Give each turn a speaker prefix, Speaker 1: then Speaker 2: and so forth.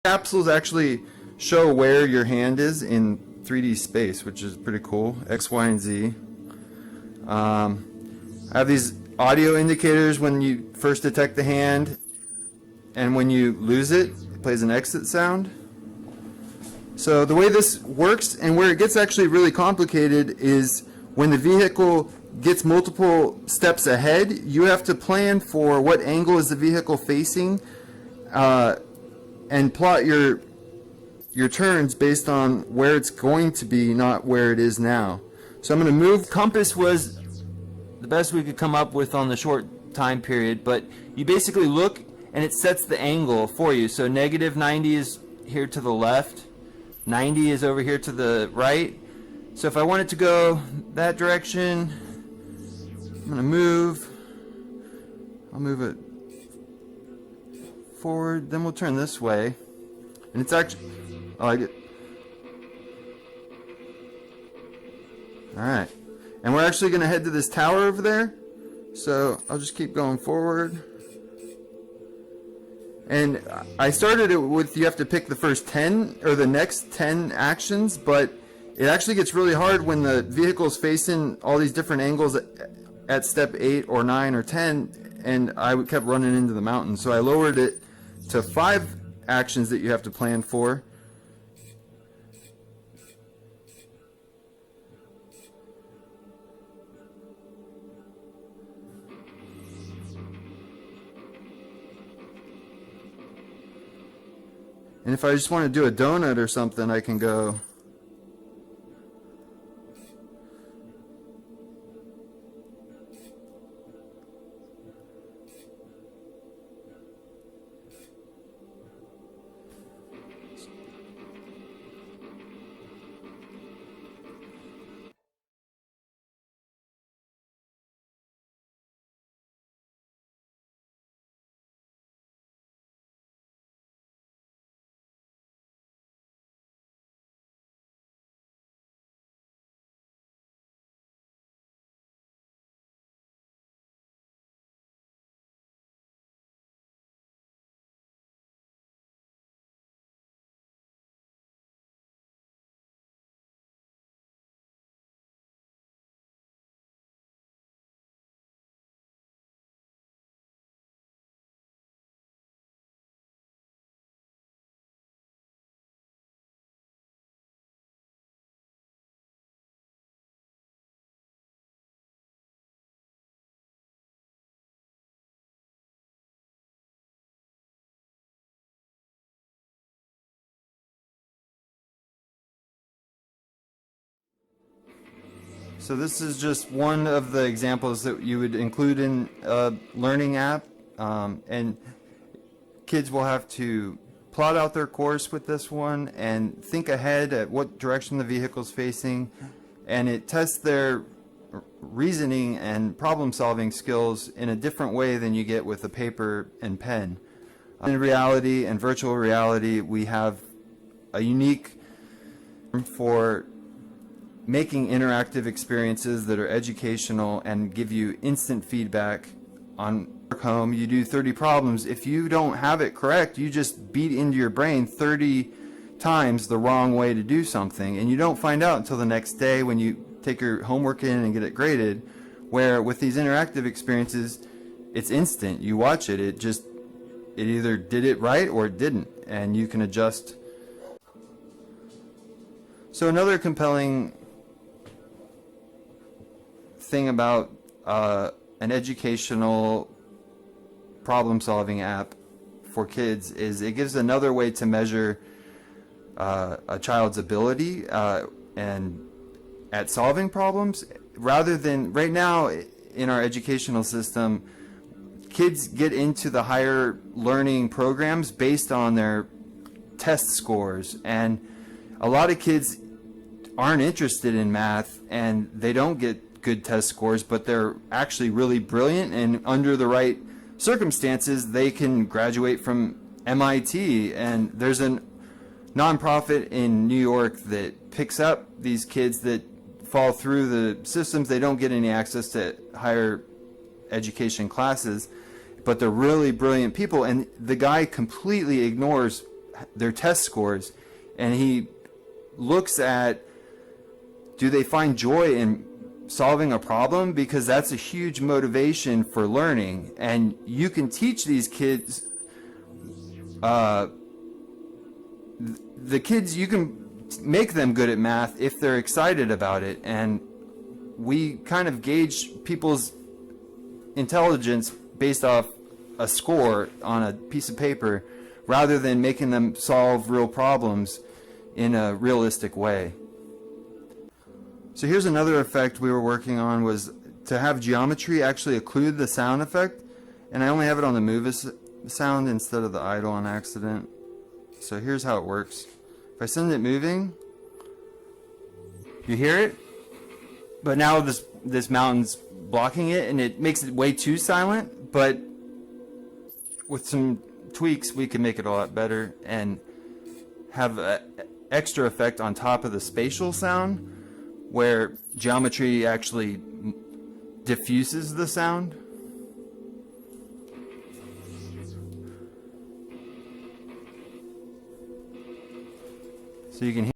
Speaker 1: Capsules actually show where your hand is in 3D space, which is pretty cool. X, Y, and Z. I have these audio indicators when you first detect the hand, and when you lose it, it plays an exit sound. So the way this works, and where it gets actually really complicated, is when the vehicle gets multiple steps ahead, you have to plan for what angle is the vehicle facing, and plot your turns based on where it's going to be, not where it is now. So I'm going to move.
Speaker 2: Compass was the best we could come up with on the short time period, but you basically look and it sets the angle for you. So negative 90 is here to the left, 90 is over here to the right. So if I want it to go that direction, I'm going to move. I'll move it forward, then we'll turn this way. And it's actually, oh, I get, alright. And we're actually going to head to this tower over there. So I'll just keep going forward. And I started it with you have to pick the first 10 or the next 10 actions, but it actually gets really hard when the vehicle's facing all these different angles at step 8 or 9 or 10, and I kept running into the mountain. So I lowered it to 5 actions that you have to plan for. And if I just want to do a donut or something, I can go So this is just one of the examples that you would include in a learning app, and kids will have to plot out their course with this one and think ahead at what direction the vehicle's facing, and it tests their reasoning and problem solving skills in a different way than you get with a paper and pen. In reality and virtual reality, we have a unique for making interactive experiences that are educational and give you instant feedback. On home, you do 30 problems. If you don't have it correct, you just beat into your brain 30 times the wrong way to do something, and you don't find out until the next day when you take your homework in and get it graded. Where with these interactive experiences, it's instant. You watch it, it either did it right or it didn't, and you can adjust. So another compelling thing about an educational problem-solving app for kids is it gives another way to measure a child's ability and at solving problems, rather than right now in our educational system, kids get into the higher learning programs based on their test scores, and a lot of kids aren't interested in math and they don't get good test scores, but they're actually really brilliant, and under the right circumstances they can graduate from MIT. And there's a nonprofit in New York that picks up these kids that fall through the systems. They don't get any access to higher education classes, but they're really brilliant people, and the guy completely ignores their test scores, and he looks at, do they find joy in solving a problem? Because that's a huge motivation for learning, and you can teach these kids, the kids, you can make them good at math if they're excited about it, and we kind of gauge people's intelligence based off a score on a piece of paper rather than making them solve real problems in a realistic way. So here's another effect we were working on, was to have geometry actually occlude the sound effect, and I only have it on the move sound instead of the idle on accident. So here's how it works. If I send it moving, you hear it, but now this mountain's blocking it, and it makes it way too silent, but with some tweaks we can make it a lot better and have an extra effect on top of the spatial sound where geometry actually diffuses the sound. So you can hear